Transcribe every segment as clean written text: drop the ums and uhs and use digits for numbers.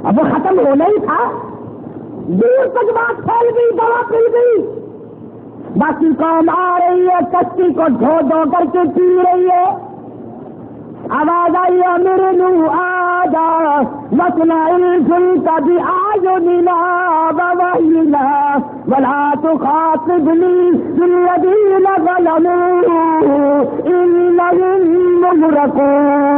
اب وہ ختم ہونا ہی تھا، دور تک بات پھیل گئی، دوا پھیل گئی، باقی قوم آ رہی ہے، کشتی کو دھو دھو کر کے پی رہی ہے، آواز آئی میرے نو آ جا وسنا الفلک بأعیننا ووحینا ولا تخاطبنی فی الذین ظلموا انہم مغرقون۔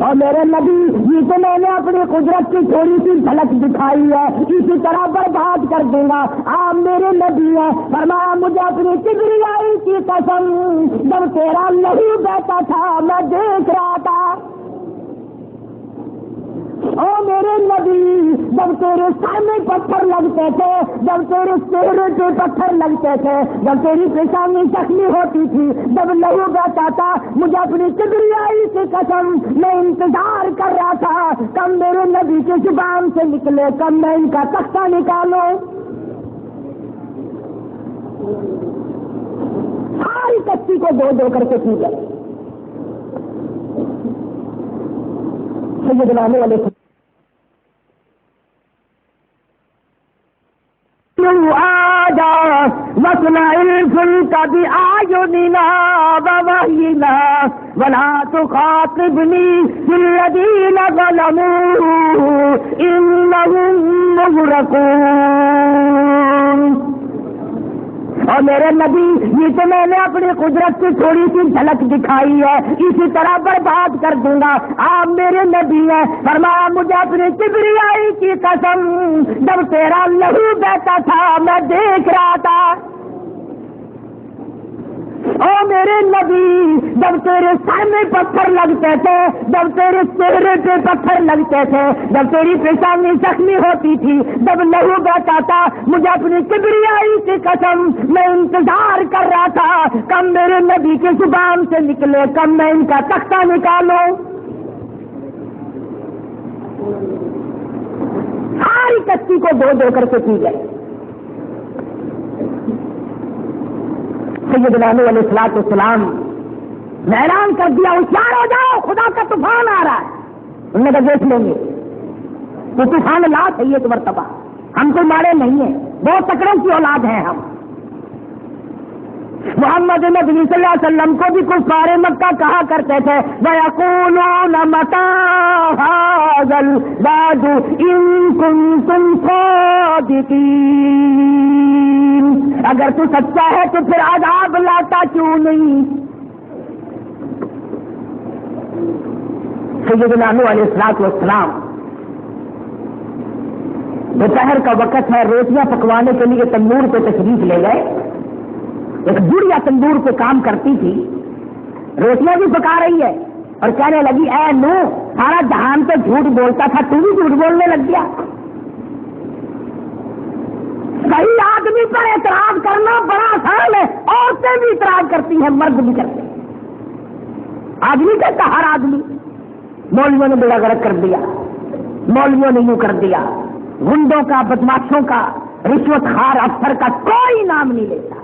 اور میرے نبی یہ تو میں نے اپنی قدرت کی تھوڑی سی جھلک دکھائی ہے، اسی طرح برباد کر دوں گا۔ آپ میرے نبی ہیں، فرمایا مجھے اپنی کبریائی کی قسم، جب تیرا لہو بہتا تھا میں دیکھ رہا تھا۔ او میرے نبی، جب تیرے سامنے پتھر لگتے تھے، جب تیرے چہرے پہ پتھر لگتے تھے، جب تیری پیشانی زخمی ہوتی تھی، جب لہو بہتا تھا، مجھے اپنی کبریائی کی قسم میں انتظار کر رہا تھا کب میرے نبی کی زبان سے نکلے، کب میں ان کا تختہ نکالوں۔ ساری کشتی کو دو دو کر کے پی گئے۔ سیدنا نوح علیہ السلام آجا وسنا الفلک بأعیننا ووحینا ولا تخاطبنی فی الذین ظلموا انہم مغرقون۔ اور میرے نبی یہ تو میں نے اپنی قدرت کی تھوڑی سی جھلک دکھائی ہے، اسی طرح برباد کر دوں گا۔ آپ میرے نبی ہیں، فرمایا مجھے اپنی کبریائی کی قسم، جب تیرا لہو بہتا تھا میں دیکھ رہا تھا۔ او میرے نبی، جب تیرے سامنے پتھر لگتے تھے، جب تیرے چہرے پہ پتھر لگتے تھے، جب تیری پیشانی زخمی ہوتی تھی، جب لہو بہتا تھا، مجھے اپنی کبریائی کی قسم میں انتظار کر رہا تھا کب میرے نبی کی زبان سے نکلے، کب میں ان کا تختہ نکالوں۔ ساری کشتی کو دو دو کر کے پی گئے۔ سیدنا نوح علیہ السلام نے اعلان کر دیا ہوشیار ہو جاؤ، خدا کا طوفان آ رہا ہے۔ انہوں نے کہا دیکھ لیں گے، تو طوفان لا صحیح ایک مرتبہ، ہم کوئی مارے نہیں ہیں، بہت تکڑوں کی اولاد ہیں ہم۔ محمد نبی صلی اللہ علیہ وسلم کو بھی کفار مکہ کہا کرتے تھے وَيَقُولُونَ مَتَىٰ هَٰذَا الْوَعْدُ إِن كُنتُمْ صَادِقِينَ۔ اگر تو سچا ہے تو پھر عذاب لاتا کیوں نہیں؟ سیدنا نوح علیہ السلام دوپہر کا وقت ہے، روٹیاں پکوانے کے لیے تندور پہ تشریف لے گئے۔ ایک بڑھیا تندور پہ کام کرتی تھی، روٹیاں بھی پکا رہی ہے اور کہنے لگی اے نوح، سارا جہان تو جھوٹ بولتا تھا، تو بھی جھوٹ بولنے لگ گیا۔ صحیح آدمی پر اعتراض کرنا بڑا آسان ہے، عورتیں بھی اعتراض کرتی ہیں، مرد بھی کرتے ہیں۔ آدمی کہتا ہر آدمی، مولویوں نے بیڑا غرق کر دیا، مولویوں نے یوں کر دیا، گنڈوں کا، بدماشوں کا، رشوت خوار افسر کا کوئی نام نہیں لیتا۔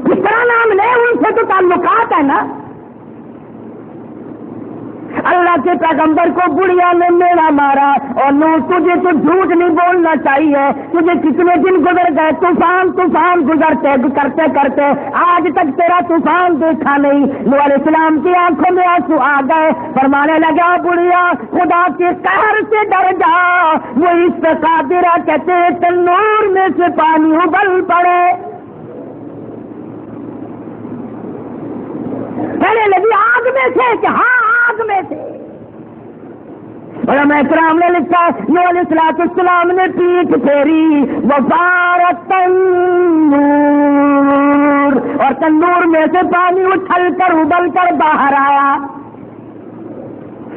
کس طرح نام لے، ان سے تو تعلقات ہے نا۔ اللہ کے پیغمبر کو بڑھیا نے میرا مارا، اور نو تجھے تو جھوٹ نہیں بولنا چاہیے، تجھے کتنے دن گزر گئے، طوفان گزرتے کرتے کرتے آج تک تیرا طوفان دیکھا نہیں۔ نوح علیہ السلام کی آنکھوں میں آنسو آ گئے، فرمانے لگا بڑھیا خدا کے قہر سے ڈر جا، وہ اس پہ قادر ہے کہتے تنور میں سے پانی ابل پڑے۔ کہنے لگی آگ میں سے، کہ ہاں آگ میں سے۔ علماء کرام نے لکھا نوح علیہ السلام نے پیٹھ پھیری وفارت تنور، اور تندور میں سے پانی اچھل کر ابل کر باہر آیا۔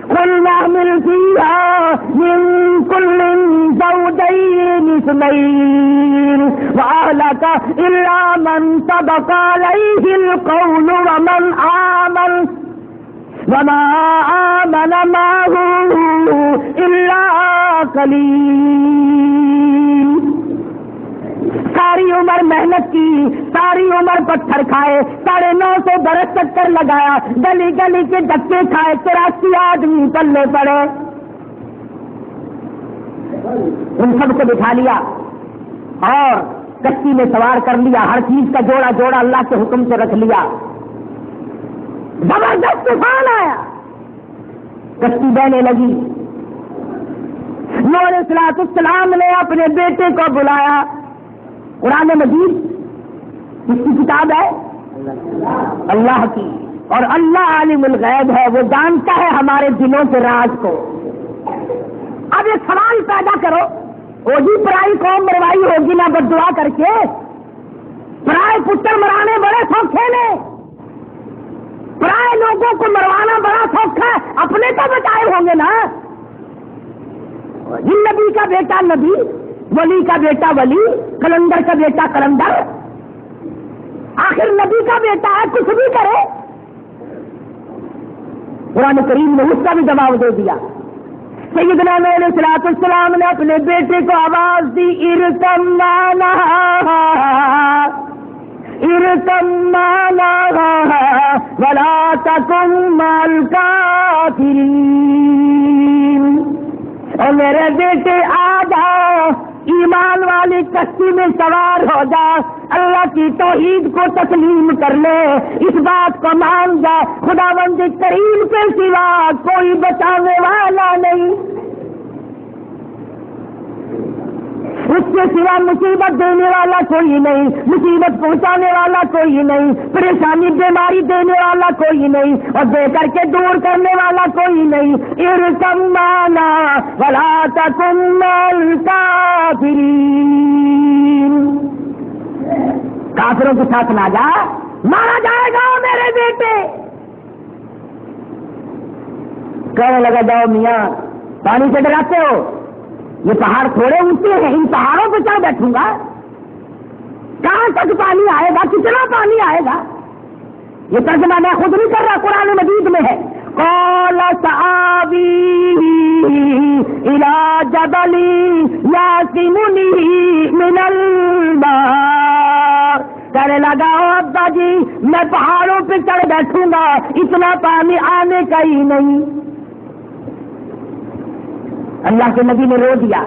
قُلْنَا احْمِلْ فِيهَا مِن كُلٍّ زَوْجَيْنِ اثْنَيْنِ وَأَهْلَكَ إِلَّا مَن سَبَقَ عَلَيْهِ الْقَوْلُ وَمَنْ آمَنَ وَمَا آمَنَ مَعَهُ إِلَّا قَلِيلٌ۔ ساری عمر محنت کی، ساری عمر پتھر کھائے، 950 برس چکر لگایا، گلی گلی کے دھکے کھائے، 83 آدمی پلے پڑے، ان سب کو بٹھا لیا اور کشتی میں سوار کر لیا، ہر چیز کا جوڑا جوڑا اللہ کے حکم سے رکھ لیا، زبردست طوفان آیا، کشتی بہنے لگی۔ نوح علیہ السلام نے اپنے بیٹے کو بلایا، قرآن مجید کس کی کتاب ہے؟ اللہ کی، اور اللہ عالم الغیب ہے، وہ جانتا ہے ہمارے دلوں کے راز کو۔ اب ایک سوال پیدا کرو، وہ جی پرائی قوم مروائی ہوگی نہ بد دعا کر کے، پرائے پتر مرانے بڑے سوکھے نے، پرائے لوگوں کو مروانا بڑا سوکھا ہے، اپنے تو بچائے ہوں گے نا۔ جن نبی کا بیٹا نبی، ولی کا بیٹا ولی، کلندر کا بیٹا کلندر، آخر نبی کا بیٹا ہے، کچھ بھی کرے۔ قرآن کریم نے اس کا بھی جواب دے دیا۔ سیدنا نوح علیہ السلام نے اپنے بیٹے کو آواز دی، ارکم معنا ارکم معنا ولا تکن مع الکافرین، اور میرے بیٹے آ جاؤ، ایمان والی کشتی میں سوار ہو جا، اللہ کی توحید کو تسلیم کر لے، اس بات کو مان جا خداوند کریم کے سوا کوئی بچانے والا نہیں، اس کے سوا مصیبت دینے والا کوئی نہیں، مصیبت پہنچانے والا کوئی نہیں، پریشانی بیماری دینے والا کوئی نہیں، اور دے کر کے دور کرنے والا کوئی نہیں۔ ارکم معنا ولا تکن مع الکافرین، کافروں کے ساتھ نہ جا، مارا جائے گا میرے بیٹے۔ کہنے لگا جاؤ میاں، پانی سے ڈراتے ہو، یہ پہاڑ تھوڑے اونچے ہیں، ان پہاڑوں پہ چڑھ بیٹھوں گا، کہاں تک پانی آئے گا، کتنا پانی آئے گا؟ یہ ترجمہ میں خود نہیں کر رہا، قرآن مجید میں ہے۔ قال سآوی الی جبل یعصمنی من الماء، کہنے لگا ابا جی میں پہاڑوں پہ چڑھ بیٹھوں گا، اتنا پانی آنے کا ہی نہیں۔ اللہ کے نبی نے رو دیا،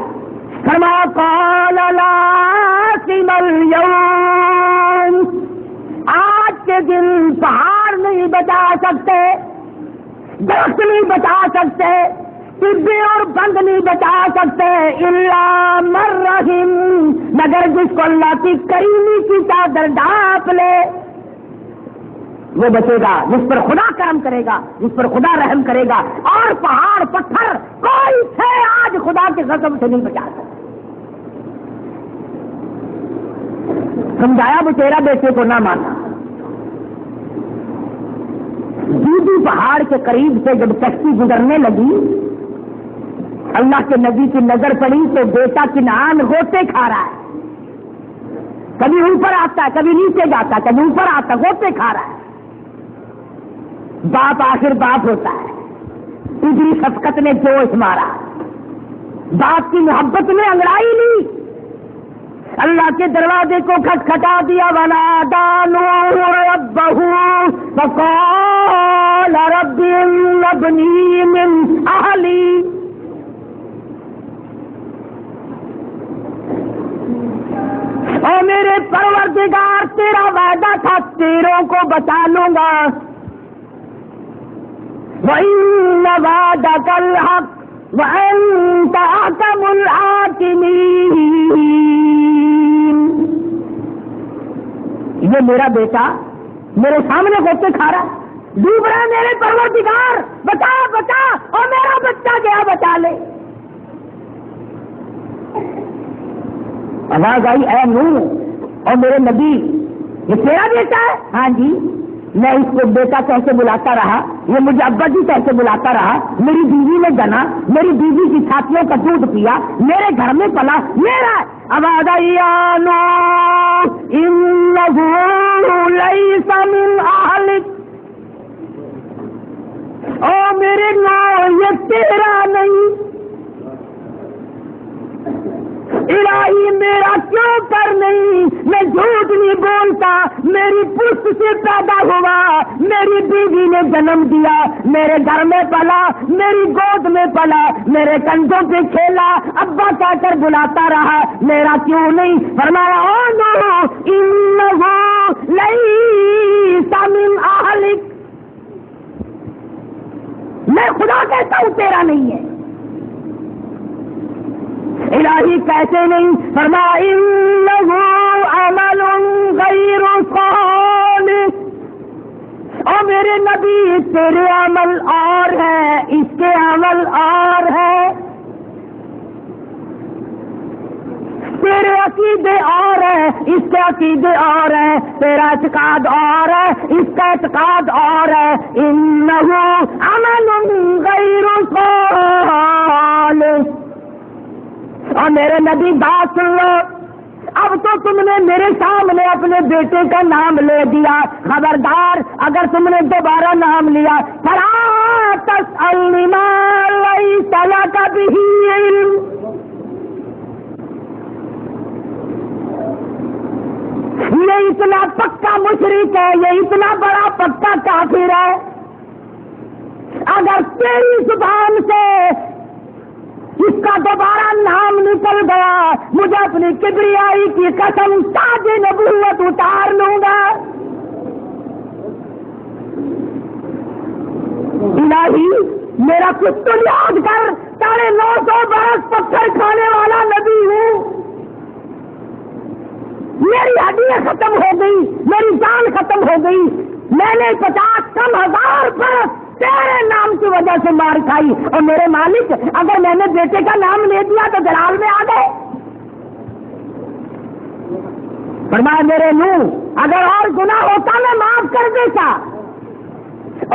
فرمایا قال لا عاصم اليوم، آج کے دن پہاڑ نہیں بچا سکتے، درخت نہیں بچا سکتے، طبے اور بند نہیں بچا سکتے، الا من رحم، مگر جس کو اللہ کی کریمی کی چادر ڈھانپ لے وہ بچے گا، جس پر خدا کرم کرے گا، جس پر خدا رحم کرے گا، اور پہاڑ پتھر کوئی سے آج خدا کے غضب سے نہیں بچا سکتا۔ سمجھایا وہ تیرا بیٹے کو نہ مانا۔ جیدی پہاڑ کے قریب سے جب کشتی گزرنے لگی، اللہ کے نبی کی نظر پڑی تو بیٹا کنعان غوطے کھا رہا ہے، کبھی اوپر آتا ہے، کبھی نیچے جاتا ہے، کبھی اوپر آتا ہے، غوطے کھا رہا ہے۔ باپ آخر باپ ہوتا ہے، تجری شفقت نے جوش مارا، باپ کی محبت نے انگڑائی لی، اللہ کے دروازے کو کھٹکھٹا دیا، ونادى نوح ربه فقال رب ابني من اهلي، اے میرے پروردگار تیرا وعدہ تھا تیروں کو بچا لوں گا، وَإِنَّ وَعْدَكَ الْحَقُّ وَأَنْتَ أَحْكَمُ الْحَاكِمِينَ، یہ میرا بیٹا میرے سامنے غوطے کھا رہا، ڈوب رہا ہے، میرے پروردگار بچا بچا، اور میرا بچہ گیا بچا لے۔ آواز آئی، اے نوح اور میرے نبی یہ تیرا بیٹا ہے؟ ہاں جی، میں اس کو بیٹا کہہ کے بلاتا رہا، یہ مجھے ابا جی کہہ کے بلاتا رہا، میری بیوی نے جنا، میری بیوی کی چھاتیوں کا دودھ پیا، میرے گھر میں پلا، میرا۔ آواز آئی، یا نوح انہ لیس من اہلک، او میرے نوح یہ تیرا نہیں، الہی الہی میرا کیوں کر نہیں، میں جھوٹ نہیں بولتا، میری پشت سے پیدا ہوا، میری بیوی نے جنم دیا، میرے گھر میں پلا، میری گود میں پلا، میرے کندھوں پہ کھیلا، ابا کہہ کر بلاتا رہا، میرا کیوں نہیں؟ فرمایا انہ لیس من اہلک، میں خدا کہتا ہوں تیرا نہیں ہے۔ الہی کیسے نہیں؟ فرمایا انہ عمل غیر صالح، اور میرے نبی تیرے عمل اور ہے، اس کے عمل اور ہے، تیرے عقیدے اور ہیں، اس کے عقیدے اور ہیں، تیرا اعتقاد اور ہے، اس کا اعتقاد اور ہے، انہ عمل غیر صالح۔ اور میرے نبی بات سن لو، اب تو تم نے میرے سامنے اپنے بیٹے کا نام لے دیا، خبردار اگر تم نے دوبارہ نام لیا، فلا تسألنی ما لیس لک بہ علم، یہ اتنا پکا مشرک ہے، یہ اتنا بڑا پکا کافر ہے، اگر تیری زبان سے اس کا دوبارہ نام نکل گیا، مجھے اپنی کبریائی کی قسم تاج نبوت اتار لوں گا۔ الہی میرا کچھ تو یاد کر، 950 برس پتھر کھانے والا نبی ہوں، میری ہڈیاں ختم ہو گئی، میری جان ختم ہو گئی، میں نے 50 کم ہزار برس تیرے نام کی وجہ سے مار کھائی، اور میرے مالک اگر میں نے بیٹے کا نام لے دیا تو جلال میں آ گئے۔ فرمایا میرے نور اگر اور گناہ ہوتا میں معاف کر دیتا،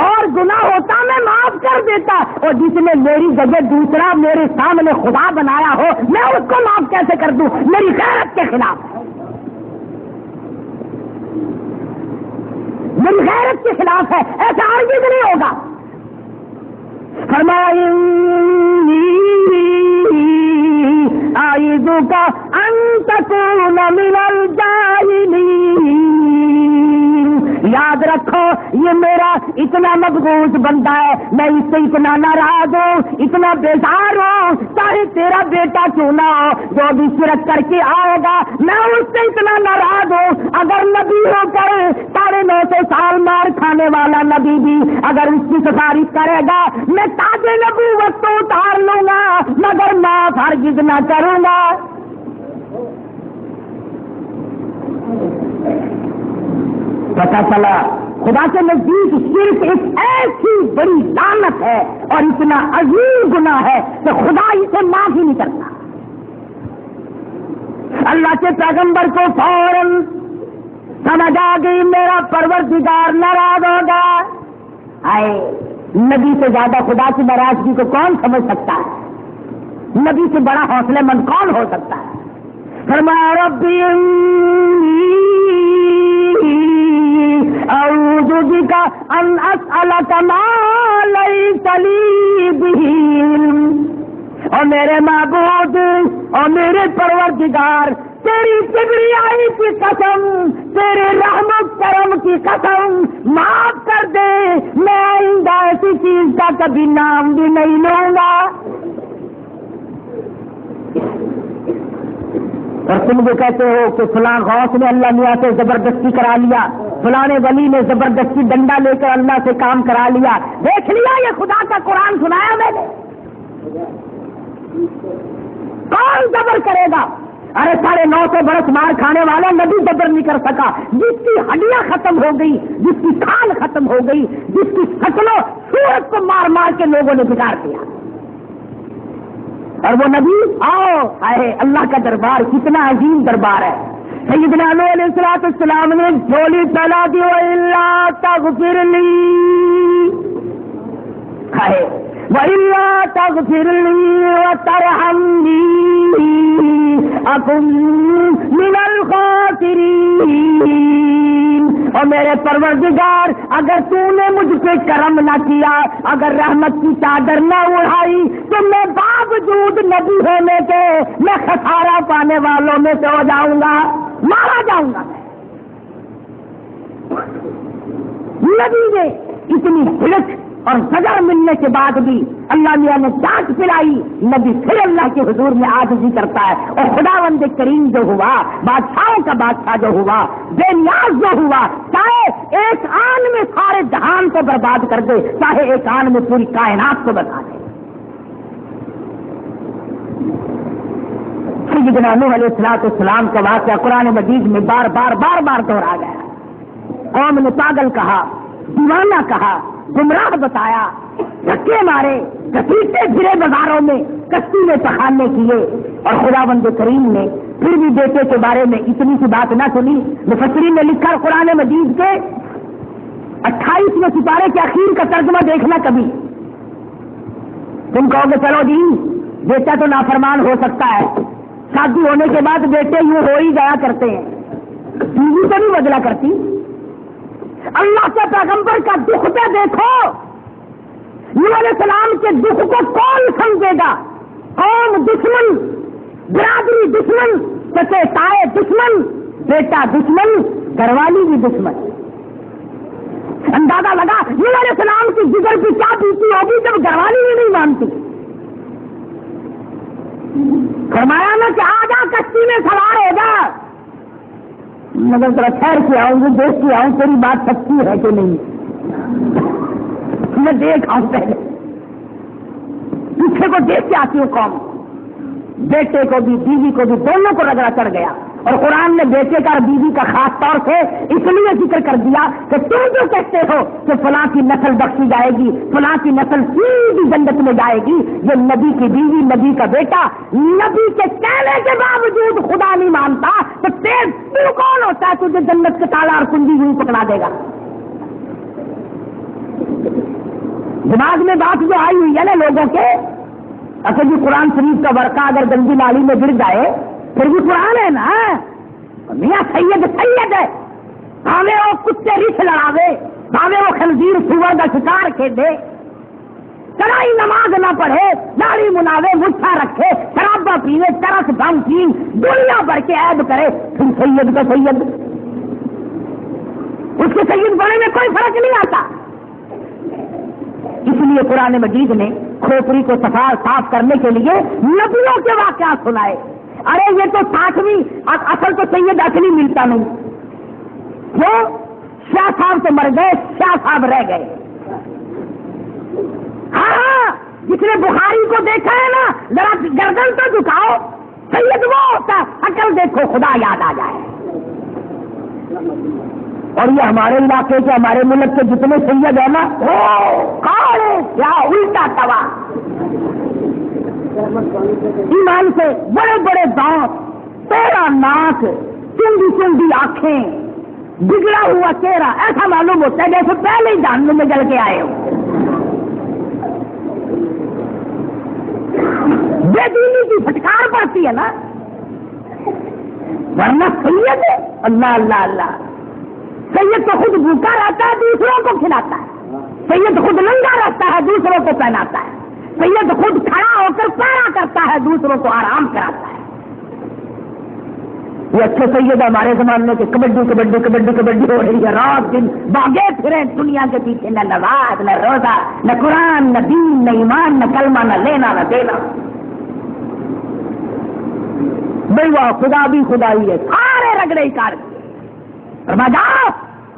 اور گناہ ہوتا میں معاف کر دیتا، اور جس نے میری جگہ دوسرا میرے سامنے خدا بنایا ہو میں اس کو معاف کیسے کر دوں؟ میری غیرت کے خلاف، میری غیرت کے خلاف ہے، ایسا ہرگز نہیں ہوگا۔ فرمایا اعوذ ان تکون من الجاہلین، یاد رکھو یہ میرا اتنا مبغوض بندہ ہے، میں اس سے اتنا ناراض ہوں، اتنا بیزار ہوں، چاہے تیرا بیٹا کیوں نہ ہو، جو بھی شرک کر کے آئے گا میں اس سے اتنا ناراض ہوں، اگر نبی ہو کر 950 سال مار کھانے والا نبی بھی اگر اس کی سفارش کرے گا میں تاج نبوت تو اتار لوں گا، مگر معاف ہرگز نہ کروں گا۔ پتا چلا خدا کے نزدیک شرک ایک ایسی بڑی لعنت ہے اور اتنا عظیم گناہ ہے کہ خدا اسے معاف ہی نہیں کرتا۔ اللہ کے پیغمبر کو فوراً سمجھ آ گئی میرا پروردگار ناراض ہوگا۔ آئے نبی سے زیادہ خدا کی ناراضگی کو کون سمجھ سکتا ہے؟ نبی سے بڑا حوصلے مند کون ہو سکتا ہے؟ فرمایا ربی اعوذ بک ان اسألک ما لیس لی بہ علم، اور میرے معبود اور میرے پروردگار تیری کبریائی کی قسم، تیرے رحم و کرم کی قسم معاف کر دے، میں آئندہ ایسی چیز کا کبھی نام بھی نہیں لوں گا۔ اور تم جو کہتے ہو کہ فلاں غوث نے اللہ میاں سے زبردستی کرا لیا، فلاں ولی نے زبردستی ڈنڈا لے کر اللہ سے کام کرا لیا، دیکھ لیا یہ خدا کا قرآن سنایا میں نے، کون زبر کرے گا؟ ارے 950 برس مار کھانے والا نبی زبر نہیں کر سکا، جس کی ہڈیاں ختم ہو گئی، جس کی کھال ختم ہو گئی، جس کی شکلوں صورت کو مار مار کے لوگوں نے بگاڑ دیا، اور وہ نبی آؤ آئے اللہ کا دربار کتنا عظیم دربار ہے۔ سیدنا نوح علیہ السلام نے جھولی پھیلا دی، وَإِلَّا تَغْفِرْ لِي وَإِلَّا تَغْفِرْ لِي وَتَرْحَمْنِي اکن من الخاسرین۔ اور میرے پروردگار اگر تو نے مجھ پہ کرم نہ کیا، اگر رحمت کی چادر نہ اڑائی، تو میں باوجود نبی ہونے کے میں خسارہ پانے والوں میں سے ہو جاؤں گا، مارا جاؤں گا۔ نبی نے اتنی ہلک اور سزا ملنے کے بعد بھی اللہ میاں نے ڈانٹ پلائی، نبی پھر اللہ کے حضور میں عاجزی کرتا ہے، اور خداوند کریم جو ہوا، بادشاہوں کا بادشاہ جو ہوا، بے نیاز جو ہوا، چاہے ایک آن میں سارے جہان کو برباد کر دے، چاہے ایک آن میں پوری کائنات کو بتا دے۔ سیدنا نوح علیہ السلام کا واقعہ قرآن مجید میں بار بار دہرایا گیا۔ قوم نے پاگل کہا، دیوانہ کہا، گمراہ بتایا، دھکے مارے، گھسیٹے پھرے بازاروں میں، کشتی میں پخانے کیے، اور خداوند کریم نے پھر بھی بیٹے کے بارے میں اتنی سی بات نہ سنی۔ مفسرین نے لکھا قرآن مجید کے 28ویں سپارے کے اخیر کا ترجمہ دیکھنا کبھی۔ تم کہو گے چلو جی بیٹا تو نافرمان ہو سکتا ہے، شادی ہونے کے بعد بیٹے یوں ہو ہی جایا کرتے ہیں، بیوی تو نہیں بدلا کرتی۔ اللہ کے پیغمبر کا دکھ پہ دیکھو، نوح علیہ السلام کے دکھ کو کون سمجھے گا؟ قوم دشمن، برادری دشمن، چچے تائے دشمن، بیٹا دشمن، گھر والی بھی دشمن۔ اندازہ لگا نوح علیہ السلام کی جگر کی کیا بیتی ہوگی جب گھر والی بھی نہیں مانتی۔ فرمایا نا کہ آ جا کشتی میں سوار ہو جا، مگر ذرا ٹھہر کے آؤں گی، دیکھ کے آؤں تیری بات سچی ہے کہ نہیں، میں دیکھ آؤں پہلے، پیچھے کو دیکھ کے آتی ہوں قوم۔ بیٹے کو بھی بیوی کو بھی دونوں کو رگڑا چڑھ گیا، اور قرآن نے بیٹے کا اور بیوی کا خاص طور سے اس لیے ذکر کر دیا کہ تم جو کہتے ہو کہ فلاں کی نسل بخشی جائے گی، فلاں کی نسل سیدھی جنت میں جائے گی، یہ نبی کی بیوی، نبی کا بیٹا، نبی کے کہنے کے باوجود خدا نہیں مانتا، تو تو کون ہوتا ہے تجھے جنت کے تالا اور کنجی یوں پکڑا دے گا؟ دماغ میں بات جو آئی ہوئی ہے نا لوگوں کے، اصل جی قرآن شریف کا ورقہ اگر گندی نالی میں گر جائے پھر بھی قرآن ہے نا، میاں سید ہے، بھاوے وہ کتے رچ لڑاوے، بھاوے وہ خنزیر سور کا شکار کھیلے، چڑھائی نماز نہ پڑھے، داڑھی مناوے، مٹھا رکھے، شرابہ پیوے، چرس بم پین، دنیا بھر کے عیب کرے، پھر سید کا سید، اس کے سید بڑے میں کوئی فرق نہیں آتا۔ اس لیے قرآن مجید نے کھوپڑی کو صاف کرنے کے لیے نبیوں کے واقعات سنائے۔ ارے یہ تو 60ویں، اصل تو سید اصلی ملتا نہیں، کیوں؟ شاہ صاحب تو مر گئے، شاہ صاحب رہ گئے۔ ہاں جس نے بخاری کو دیکھا ہے نا، ذرا گردن تو جھکاؤ، سید وہ ہوتا، عقل دیکھو خدا یاد آ جائے۔ اور یہ ہمارے علاقے کے، ہمارے ملک کے جتنے سید ہیں نا، کیا الٹا توا، ایمان سے بڑے بڑے دانت، تیرا ناک، چنگی چنگی آنکھیں، بگڑا ہوا چہرہ، ایسا معلوم ہوتا ہے جیسے پہلے ہی جہنم میں جل کے آئے ہو۔ بے دینی کی پھٹکار پڑتی ہے نا، ورنہ سید ہے، اللہ اللہ اللہ، سید تو خود بھوکا رہتا ہے، دوسروں کو کھلاتا ہے، سید خود ننگا رہتا ہے، دوسروں کو پہناتا ہے، سید خود کھڑا ہو کر پیرا کرتا ہے، دوسروں کو آرام کراتا ہے۔ یہ اچھے سید ہمارے زمانے کے کبڈی کبڈی کبڈی کبڈی ہو رہی ہے، رات دن باغے پھریں دنیا کے پیچھے، نہ نماز نہ روزہ نہ قرآن نہ دین نہ ایمان نہ کلمہ نہ لینا نہ دینا۔ بھائی وہ خدا بھی خدا ہی ہے، سارے رگڑے کار جاؤ،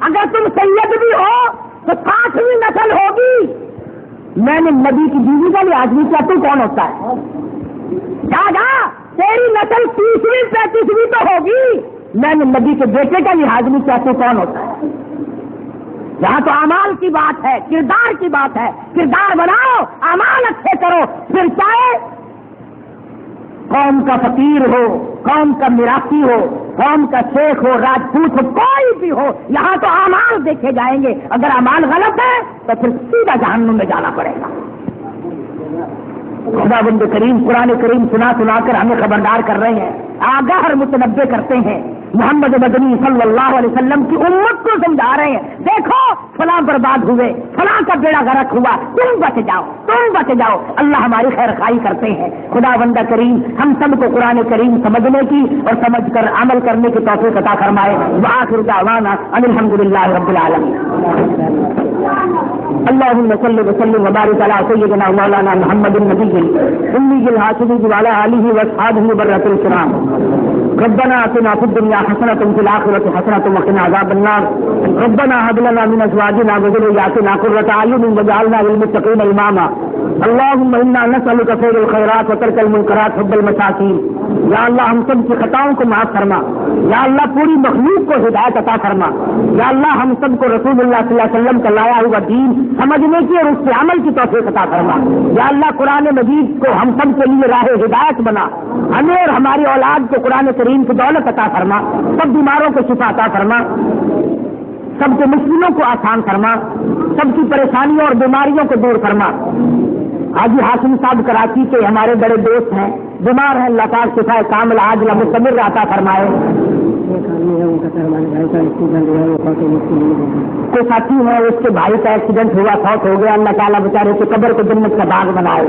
اگر تم سید بھی ہو تو 60ویں نسل ہوگی۔ میں نے نبی کی بیوی کا لحاظ نہیں کیا، تو کون ہوتا ہے؟ جا تیری نسل 30ویں 35ویں تو ہوگی، میں نے نبی کے بیٹے کا لحاظ نہیں کیا، تو کون ہوتا ہے؟ یہاں تو اعمال کی بات ہے، کردار کی بات ہے، کردار بناؤ، اعمال اچھے کرو، پھر چاہے قوم کا فقیر ہو، قوم کا میراثی ہو، قوم کا شیخ ہو، راجپوت ہو، کوئی بھی ہو، یہاں تو اعمال دیکھے جائیں گے۔ اگر اعمال غلط ہے تو پھر سیدھا جہنم میں جانا پڑے گا۔ خداوند کریم قرآن کریم سنا سنا کر ہمیں خبردار کر رہے ہیں، آگاہ اور متنبہ کرتے ہیں، محمد مدنی صلی اللہ علیہ وسلم کی امت کو سمجھا رہے ہیں، دیکھو فلاں برباد ہوئے، فلاں کا بیڑا غرق ہوا، تم بچ جاؤ، تم بچ جاؤ، اللہ ہماری خیر خواہی کرتے ہیں۔ خداوند کریم ہم سب کو قرآن کریم سمجھنے کی اور سمجھ کر عمل کرنے کی توفیق عطا فرمائے۔ وآخر دعوانا ان الحمدللہ رب العالمین۔ اللهم صل وسلم وبارك على سيدنا مولانا محمد النبي الأمي الهاشمي وعلى آله وأصحابه برة الكرام۔ ربنا آتنا في الدنيا حسنة وفي الآخرة حسنة وقنا عذاب النار۔ ربنا هب لنا من أزواجنا وذرياتنا قرة أعين واجعلنا للمتقين إماما۔ اللهم إنا نسألك فعل الخيرات وترك المنكرات حب المساكين۔ یا اللہ ہم سب کی خطاؤں کو معاف فرما، یا اللہ پوری مخلوق کو ہدایت عطا فرما، یا اللہ ہم سب کو رسول اللہ صلی اللہ علیہ وسلم کا لایا ہوا دین سمجھنے کی اور اس کے عمل کی توفیق عطا فرما۔ یا اللہ قرآن مجید کو ہم سب کے لیے راہ ہدایت بنا، ہمیں اور ہماری اولاد کو قرآن کریم کی دولت عطا فرما، سب بیماروں کو شفا عطا فرما، سب کے مشکلوں کو آسان فرما، سب کی پریشانیوں اور بیماریوں کو دور فرما۔ حاجی ہاشم صاحب کراچی کے ہمارے بڑے دوست ہیں، بیمار ہیں، اللہ تعالیٰ شفا کامل عاجل مستمر عطا فرمائے۔ کوئی ساتھی ہے اس کے بھائی کا ایکسیڈنٹ ہوا، فوت ہو گیا، اللہ تعالیٰ بیچارے کے قبر کو جنت کا باغ بنائے،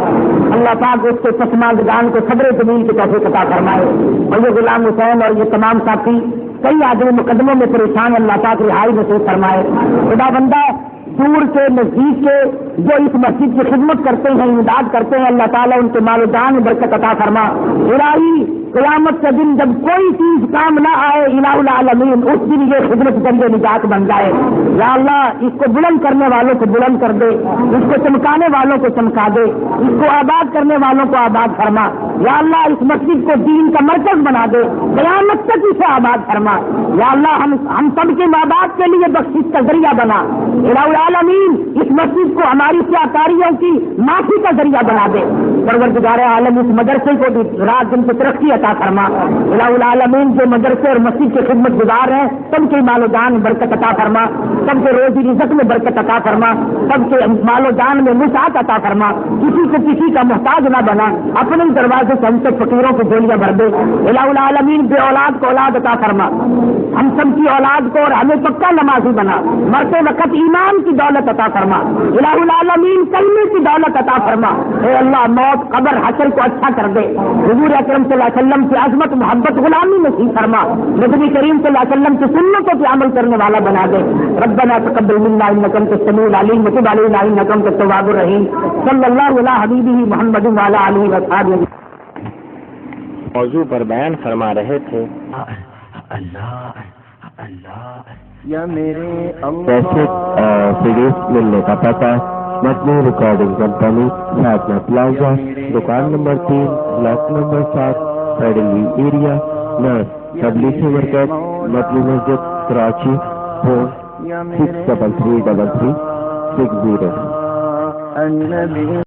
اللہ پاک اس کے پسماندگان کو صبر جمیل کی توفیق عطا فرمائے۔ اور یہ غلام حسین اور یہ تمام ساتھی کئی آدمی مقدموں میں پریشان، اللہ پاک رہائی نصیب فرمائے۔ خدا بندہ دور کے نزدیک کے جو اس مسجد کی خدمت کرتے ہیں، امداد کرتے ہیں، اللہ تعالیٰ ان کے مال و جان میں برکت عطا فرما۔ الہی قیامت کا دن جب کوئی چیز کام نہ آئے الہ العالمین، اس دن یہ خدمت ذریعہ نجات بن جائے۔ یا اللہ اس کو بلند کرنے والوں کو بلند کر دے، اس کو چمکانے والوں کو چمکا دے، اس کو آباد کرنے والوں کو آباد فرما۔ یا اللہ اس مسجد کو دین کا مرکز بنا دے، قیامت تک اسے آباد فرما۔ یا اللہ ہم سب کے ماں باپ کے لیے بخشش کا ذریعہ بنا۔ الہ العالمین اس مسجد کو ہماری سیاکاریوں کی معافی کا ذریعہ بنا دے۔ پروردگار عالم اس مدرسے کو بھی رات دن کی ترقی عطا فرما۔ الہ العالمین جو مدرسے اور مسجد کی خدمت گزار ہیں سب کے مال و جان برکت عطا فرما، سب کے روزی رزق میں برکت عطا فرما، سب کے مال و جان میں وسعت عطا فرما، کسی کو کسی کا محتاج نہ بنا، اپنے دروازے سے ہم سے فقیروں کی جولیاں بھر دے۔ الہ العالمین بے اولاد کو اولاد عطا فرما، ہم سب کی اولاد کو اور ہمیں پکا نمازی بنا، مرتے وقت ایمان کی دولت عطا فرما۔ الہ العالمین کلمے کی دولت عطا فرما۔ اے اللہ موت قبر حشر کو اچھا کر دے، حضور اکرم صلی اللہ علیہ وسلم کی عظمت محبت غلامی نصیب فرما، نبی کریم صلی اللہ علیہ وسلم کی سنتوں پہ عمل کرنے والا بنا دے۔ ربنا تقبل منا انک انت السمیع العلیم وتب علینا انک انت التواب الرحیم۔ صلی اللہ علی حبیبہ محمد وعلی آلہ وصحبہ۔ موضوع پر بیان فرما رہے تھے یا میرے کیسٹ سیریز ملنے کا پتہ مجموعی ریکارڈنگ کمپنی فاطمہ پلازا، دکان نمبر 3، بلاک نمبر 7، فیڈلی ایریا، نرس تبلیغی مرکز مطلوع مسجد کراچی، فون 63333360۔